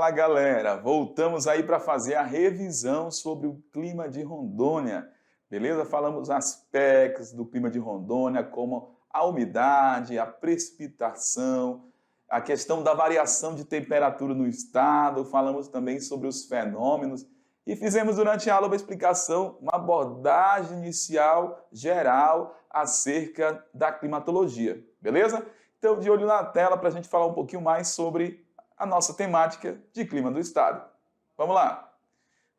Fala galera, voltamos aí para fazer a revisão sobre o clima de Rondônia, beleza? Falamos aspectos do clima de Rondônia, como a umidade, a precipitação, a questão da variação de temperatura no estado, falamos também sobre os fenômenos e fizemos durante a aula uma explicação, uma abordagem inicial geral acerca da climatologia, beleza? Então, de olho na tela para a gente falar um pouquinho mais sobre a nossa temática de clima do estado. Vamos lá.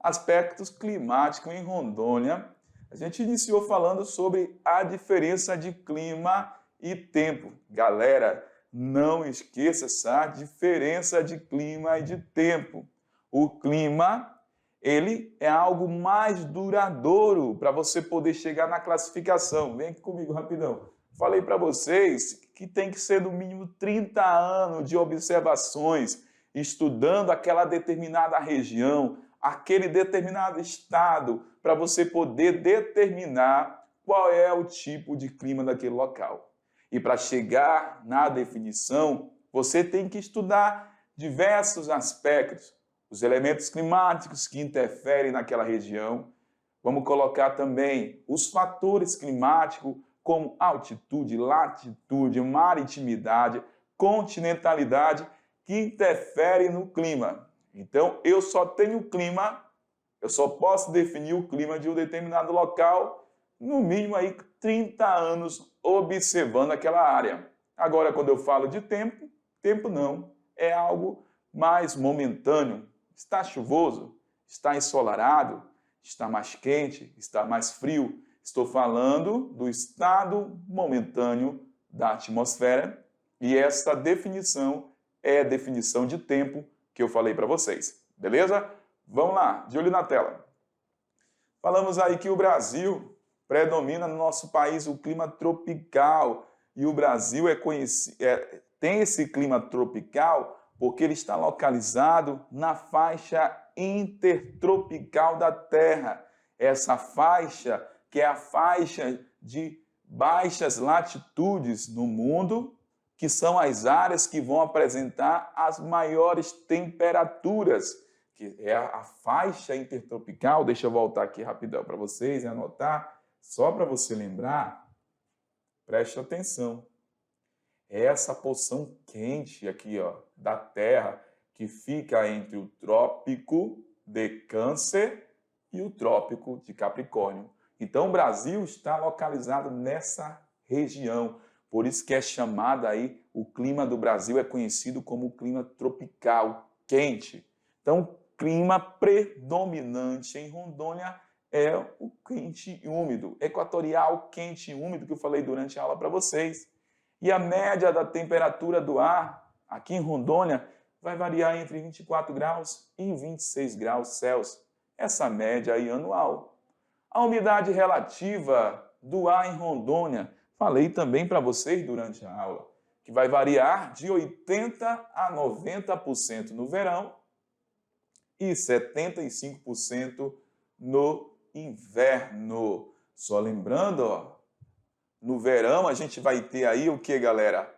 Aspectos climáticos em Rondônia. A gente iniciou falando sobre a diferença de clima e tempo. Galera, não esqueça essa diferença de clima e de tempo. O clima, ele é algo mais duradouro para você poder chegar na classificação. Vem aqui comigo rapidão. Falei para vocês que tem que ser no mínimo 30 anos de observações, estudando aquela determinada região, aquele determinado estado, para você poder determinar qual é o tipo de clima daquele local. E para chegar na definição, você tem que estudar diversos aspectos, os elementos climáticos que interferem naquela região. Vamos colocar também os fatores climáticos, como altitude, latitude, maritimidade, continentalidade, que interferem no clima. Então, eu só tenho clima, eu só posso definir o clima de um determinado local, no mínimo aí 30 anos observando aquela área. Agora, quando eu falo de tempo, tempo não, é algo mais momentâneo. Está chuvoso, está ensolarado, está mais quente, está mais frio. Estou falando do estado momentâneo da atmosfera e essa definição é a definição de tempo que eu falei para vocês, beleza? Vamos lá, de olho na tela. Falamos aí que o Brasil predomina no nosso país o clima tropical e o Brasil tem esse clima tropical porque ele está localizado na faixa intertropical da Terra. Essa faixa que é a faixa de baixas latitudes no mundo, que são as áreas que vão apresentar as maiores temperaturas, que é a faixa intertropical. Deixa eu voltar aqui rapidão para vocês e anotar, só para você lembrar, preste atenção. É essa porção quente aqui, ó, da Terra, que fica entre o Trópico de Câncer e o Trópico de Capricórnio. Então, o Brasil está localizado nessa região, por isso que é chamada aí, o clima do Brasil é conhecido como clima tropical, quente. Então, o clima predominante em Rondônia é o quente e úmido, equatorial, quente e úmido, que eu falei durante a aula para vocês. E a média da temperatura do ar aqui em Rondônia vai variar entre 24 graus e 26 graus Celsius. Essa média aí anual. A umidade relativa do ar em Rondônia, falei também para vocês durante a aula, que vai variar de 80% a 90% no verão e 75% no inverno. Só lembrando, ó, no verão a gente vai ter aí o que, galera?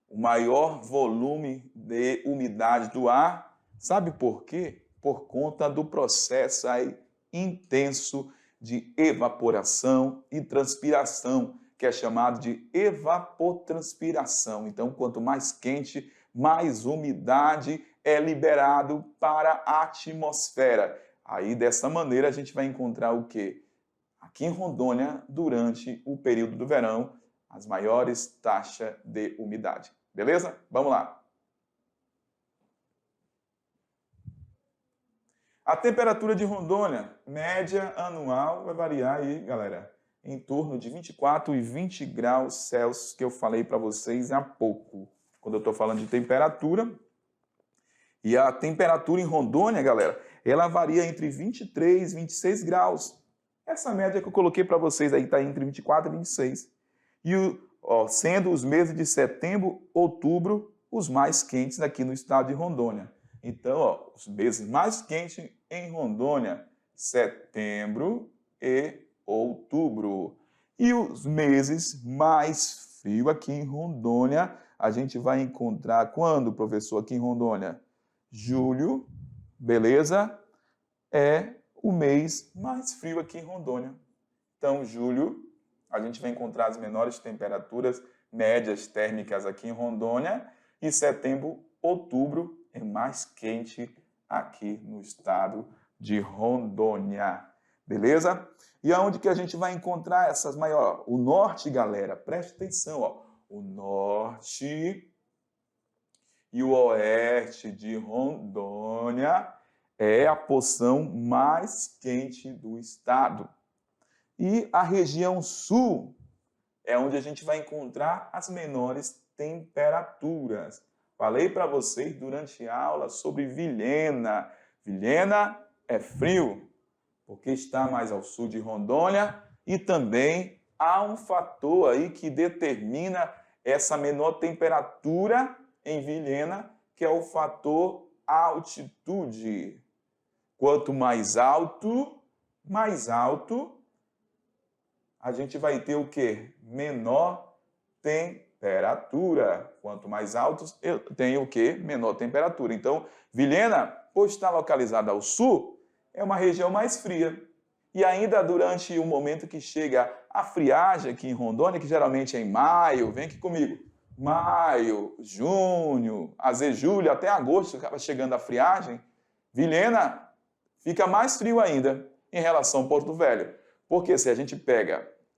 O maior volume de umidade do ar. Sabe por quê? Por conta do processo aí intenso de evaporação e transpiração, que é chamado de evapotranspiração. Então, quanto mais quente, mais umidade é liberado para a atmosfera. Aí, dessa maneira, a gente vai encontrar o quê? Aqui em Rondônia, durante o período do verão, as maiores taxas de umidade. Beleza? Vamos lá. A temperatura de Rondônia, média anual, vai variar aí, galera, em torno de 24 e 20 graus Celsius, que eu falei para vocês há pouco, quando eu estou falando de temperatura. E a temperatura em Rondônia, galera, ela varia entre 23 e 26 graus. Essa média que eu coloquei para vocês aí está entre 24 e 26. E sendo os meses de setembro, outubro, os mais quentes aqui no estado de Rondônia. Então, ó, os meses mais quentes em Rondônia, setembro e outubro. E os meses mais frios aqui em Rondônia, a gente vai encontrar quando, professor, aqui em Rondônia? Julho beleza? É o mês mais frio aqui em Rondônia. Então, julho, a gente vai encontrar as menores temperaturas médias térmicas aqui em Rondônia e setembro, outubro é mais quente aqui no estado de Rondônia, beleza? E aonde que a gente vai encontrar essas maiores? O norte, galera, preste atenção, ó. O norte e o oeste de Rondônia é a porção mais quente do estado. E a região sul é onde a gente vai encontrar as menores temperaturas. Falei para vocês durante a aula sobre Vilhena. Vilhena é frio, porque está mais ao sul de Rondônia e também há um fator aí que determina essa menor temperatura em Vilhena, que é o fator altitude. Quanto mais alto, a gente vai ter o quê? Menor temperatura. Quanto mais alto, eu tenho o quê? Menor temperatura. Então, Vilhena, por estar localizada ao sul, é uma região mais fria. E ainda durante o momento que chega a friagem aqui em Rondônia, que geralmente é em maio, vem aqui comigo, maio, junho, às vezes julho, até agosto, acaba chegando a friagem, Vilhena fica mais frio ainda em relação ao Porto Velho. Porque se a gente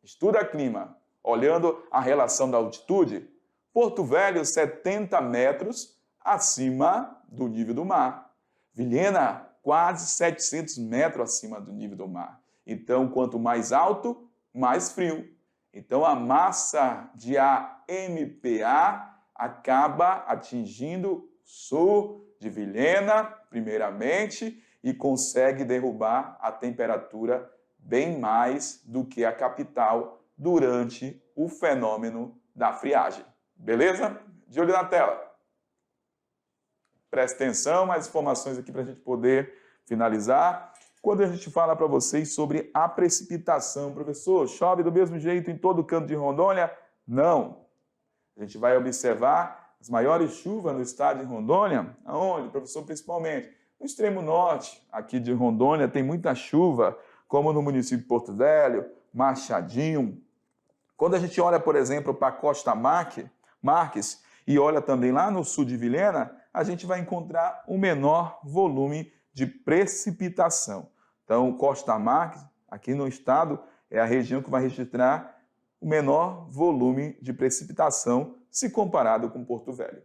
estuda clima, olhando a relação da altitude, Porto Velho 70 metros acima do nível do mar. Vilhena quase 700 metros acima do nível do mar. Então, quanto mais alto, mais frio. Então, a massa de ar MPA acaba atingindo o sul de Vilhena, primeiramente, e consegue derrubar a temperatura bem mais do que a capital durante o fenômeno da friagem. Beleza? De olho na tela. Preste atenção, mais informações aqui para a gente poder finalizar. Quando a gente fala para vocês sobre a precipitação, professor, chove do mesmo jeito em todo canto de Rondônia? Não. A gente vai observar as maiores chuvas no estado de Rondônia. Aonde, professor? Principalmente no extremo norte aqui de Rondônia tem muita chuva, como no município de Porto Velho, Machadinho. Quando a gente olha, por exemplo, para Costa Marques e olha também lá no sul de Vilhena, a gente vai encontrar um menor volume de precipitação. Então, Costa Marques, aqui no estado, é a região que vai registrar o menor volume de precipitação se comparado com Porto Velho.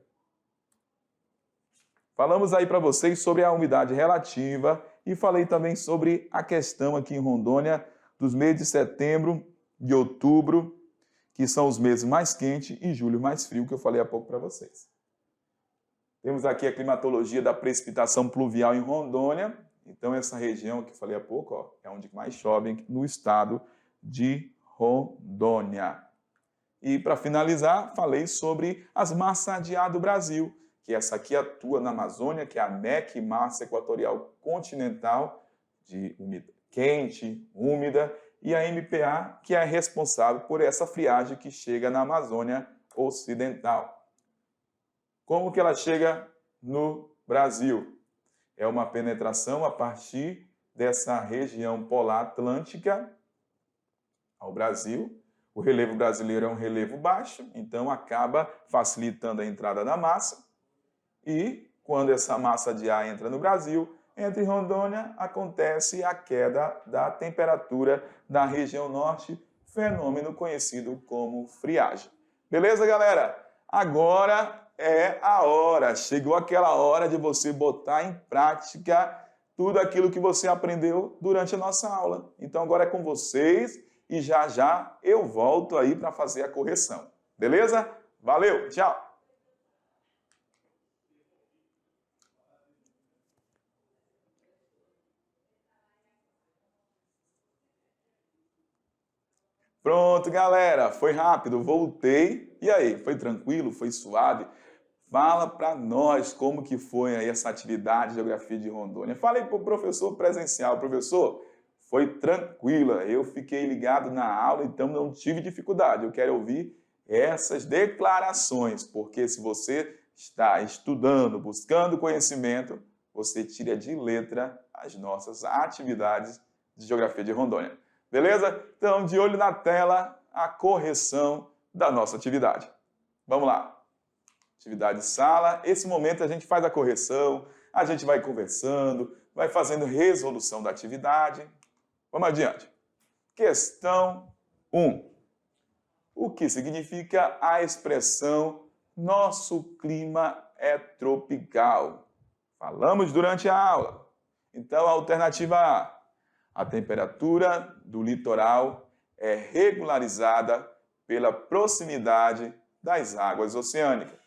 Falamos aí para vocês sobre a umidade relativa e falei também sobre a questão aqui em Rondônia dos meses de setembro e outubro, que são os meses mais quentes, e julho mais frio, que eu falei há pouco para vocês. Temos aqui a climatologia da precipitação pluvial em Rondônia. Então, essa região que eu falei há pouco, ó, é onde mais chove no estado de Rondônia. E, para finalizar, falei sobre as massas de ar do Brasil, que essa aqui atua na Amazônia, que é a MEC, Massa Equatorial Continental, de quente, úmida, e a MPA, que é responsável por essa friagem que chega na Amazônia Ocidental. Como que ela chega no Brasil? É uma penetração a partir dessa região polar atlântica ao Brasil. O relevo brasileiro é um relevo baixo, então acaba facilitando a entrada da massa. E quando essa massa de ar entra no Brasil, entre Rondônia, acontece a queda da temperatura da região norte, fenômeno conhecido como friagem. Beleza, galera? Agora é a hora, chegou aquela hora de você botar em prática tudo aquilo que você aprendeu durante a nossa aula. Então agora é com vocês e já já eu volto aí para fazer a correção. Beleza? Valeu, tchau! Pronto, galera, foi rápido, voltei. E aí, foi tranquilo, foi suave? Fala para nós como que foi aí essa atividade de Geografia de Rondônia. Falei para o professor presencial, professor, foi tranquila, eu fiquei ligado na aula, então não tive dificuldade. Eu quero ouvir essas declarações, porque se você está estudando, buscando conhecimento, você tira de letra as nossas atividades de Geografia de Rondônia. Beleza? Então, de olho na tela, a correção da nossa atividade. Vamos lá. Atividade sala. Esse momento a gente faz a correção, a gente vai conversando, vai fazendo resolução da atividade. Vamos adiante. Questão 1. O que significa a expressão nosso clima é tropical? Falamos durante a aula. Então, a alternativa A temperatura do litoral é regularizada pela proximidade das águas oceânicas.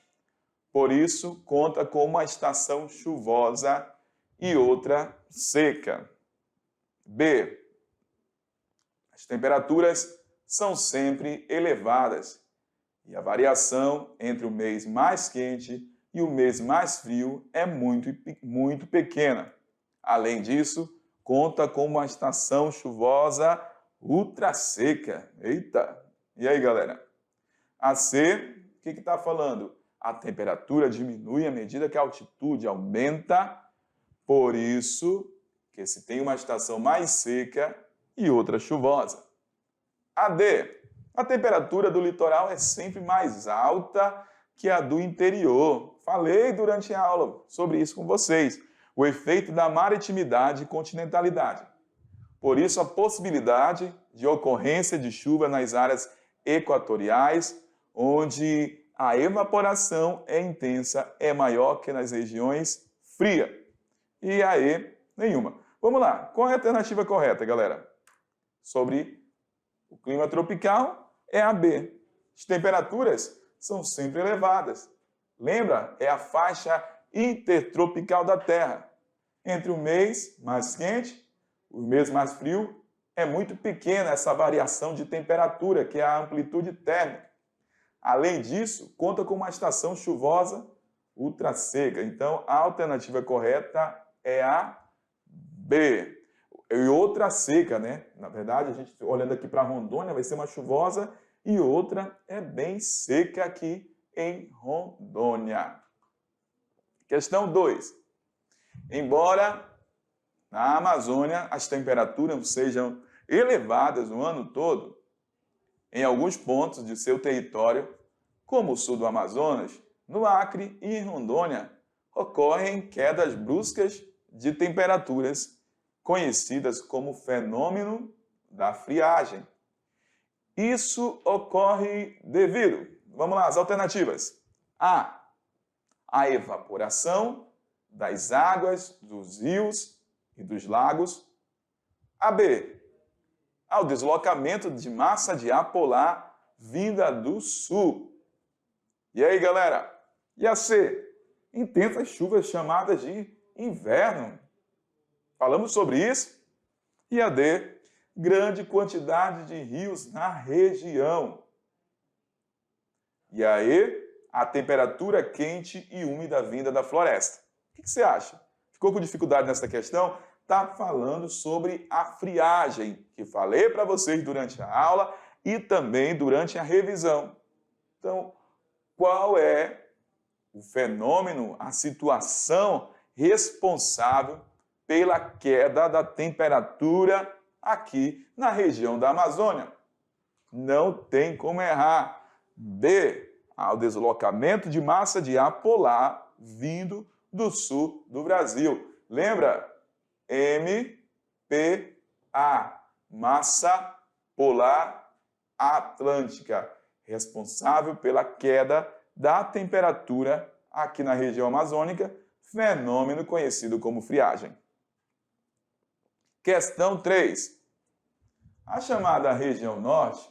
Por isso, conta com uma estação chuvosa e outra seca. B. As temperaturas são sempre elevadas e a variação entre o mês mais quente e o mês mais frio é muito pequena. Além disso, conta com uma estação chuvosa ultra seca. Eita! E aí, galera? A C, o que está falando? A temperatura diminui à medida que a altitude aumenta, por isso que se tem uma estação mais seca e outra chuvosa. A D, a temperatura do litoral é sempre mais alta que a do interior. Falei durante a aula sobre isso com vocês. O efeito da maritimidade e continentalidade. Por isso, a possibilidade de ocorrência de chuva nas áreas equatoriais, onde a evaporação é intensa, é maior que nas regiões frias. E a E, nenhuma. Vamos lá, qual é a alternativa correta, galera? Sobre o clima tropical é a B. As temperaturas são sempre elevadas. Lembra? É a faixa intertropical da Terra. Entre o mês mais quente e o mês mais frio, é muito pequena essa variação de temperatura, que é a amplitude térmica. Além disso, conta com uma estação chuvosa ultra seca. Então, a alternativa correta é a B. E outra seca, né? Na verdade, a gente olhando aqui para Rondônia, vai ser uma chuvosa e outra é bem seca aqui em Rondônia. Questão 2. Embora na Amazônia as temperaturas sejam elevadas o ano todo, em alguns pontos de seu território, como o sul do Amazonas, no Acre e em Rondônia, ocorrem quedas bruscas de temperaturas conhecidas como fenômeno da friagem. Isso ocorre devido, vamos lá, as alternativas. A evaporação das águas dos rios e dos lagos. A B, ao deslocamento de massa de ar polar vinda do sul. E aí, galera? E a C, intensas chuvas chamadas de inverno. Falamos sobre isso. E a D, grande quantidade de rios na região. E aí, a temperatura quente e úmida vinda da floresta. O que você acha? Ficou com dificuldade nessa questão? Está falando sobre a friagem, que falei para vocês durante a aula e também durante a revisão. Então, qual é o fenômeno, a situação responsável pela queda da temperatura aqui na região da Amazônia? Não tem como errar. B, ao deslocamento de massa de ar polar vindo do sul do Brasil. Lembra? MPA, massa polar atlântica, responsável pela queda da temperatura aqui na região amazônica, fenômeno conhecido como friagem. Questão 3. A chamada região norte,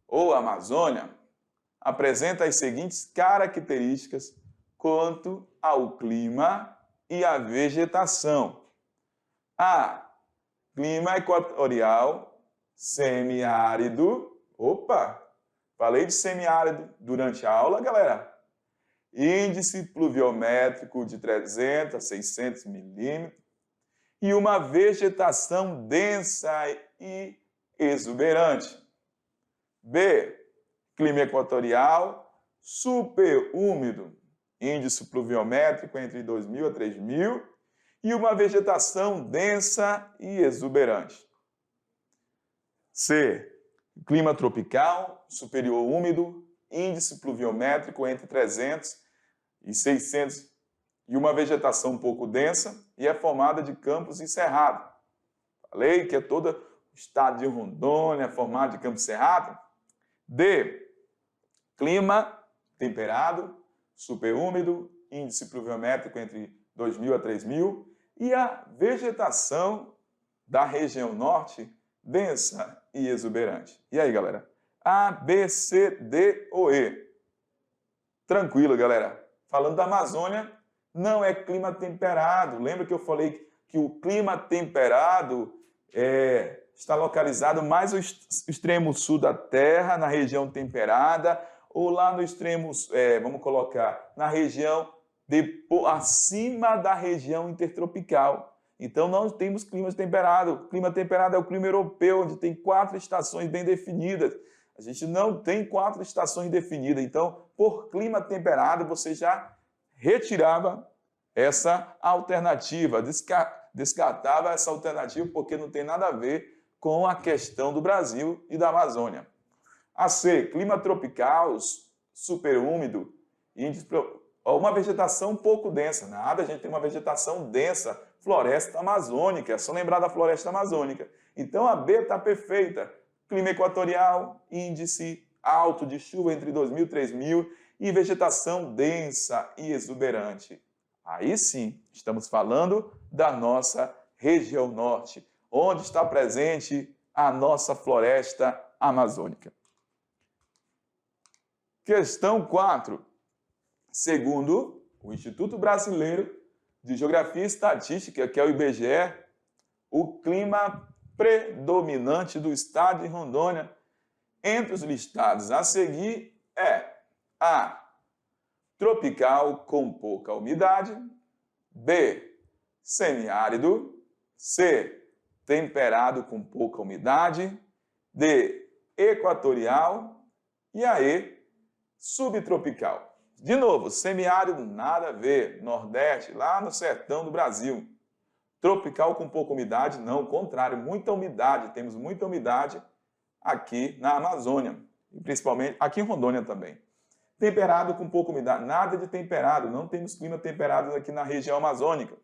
ou Amazônia, apresenta as seguintes características quanto ao clima e à vegetação. A. Clima equatorial semiárido. Opa! Falei de semiárido durante a aula, galera. Índice pluviométrico de 300 a 600 milímetros e uma vegetação densa e exuberante. B. Clima equatorial superúmido. Índice pluviométrico entre 2.000 a 3.000 e uma vegetação densa e exuberante. C. Clima tropical, superior úmido, índice pluviométrico entre 300 e 600 e uma vegetação um pouco densa e é formada de campos e cerrado. Falei que é todo o estado de Rondônia formado de campos e cerrado. D. Clima temperado, superúmido, índice pluviométrico entre 2.000 a 3.000 e a vegetação da região norte densa e exuberante. E aí, galera? A, B, C, D ou E? Tranquilo, galera. Falando da Amazônia, não é clima temperado. Lembra que eu falei que o clima temperado está localizado mais no extremo sul da Terra, na região temperada, ou lá no extremo, vamos colocar, na região acima da região intertropical. Então, não temos climas temperados. O clima temperado é o clima europeu, onde tem 4 estações bem definidas. A gente não tem 4 estações definidas. Então, por clima temperado, você já retirava essa alternativa, descartava essa alternativa, porque não tem nada a ver com a questão do Brasil e da Amazônia. A C, clima tropical, superúmido, uma vegetação um pouco densa. Nada, a gente tem uma vegetação densa, floresta amazônica, é só lembrar da floresta amazônica. Então a B está perfeita. Clima equatorial, índice alto de chuva entre 2.000 e 3.000 e vegetação densa e exuberante. Aí sim, estamos falando da nossa região norte, onde está presente a nossa floresta amazônica. Questão 4. Segundo o Instituto Brasileiro de Geografia e Estatística, que é o IBGE, o clima predominante do estado de Rondônia entre os listados a seguir é A. Tropical com pouca umidade, B. Semiárido, C. Temperado com pouca umidade, D. Equatorial e a E. Subtropical. De novo, semiárido, nada a ver, Nordeste, lá no sertão do Brasil. Tropical com pouca umidade, não, ao contrário, muita umidade, temos muita umidade aqui na Amazônia, e principalmente aqui em Rondônia também. Temperado com pouca umidade, nada de temperado, não temos clima temperado aqui na região amazônica.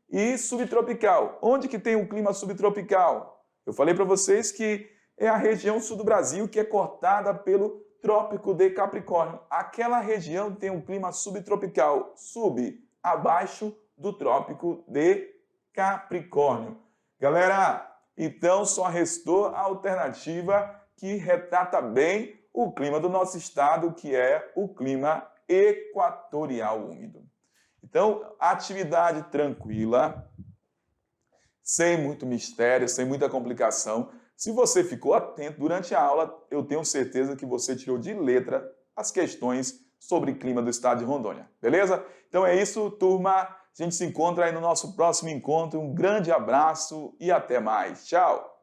E subtropical, onde que tem um clima subtropical? Eu falei para vocês que é a região sul do Brasil que é cortada pelo Trópico de Capricórnio. Aquela região tem um clima subtropical, abaixo do Trópico de Capricórnio. Galera, então só restou a alternativa que retrata bem o clima do nosso estado, que é o clima equatorial úmido. Então, atividade tranquila, sem muito mistério, sem muita complicação. Se você ficou atento durante a aula, eu tenho certeza que você tirou de letra as questões sobre clima do estado de Rondônia, beleza? Então é isso, turma. A gente se encontra aí no nosso próximo encontro. Um grande abraço e até mais. Tchau!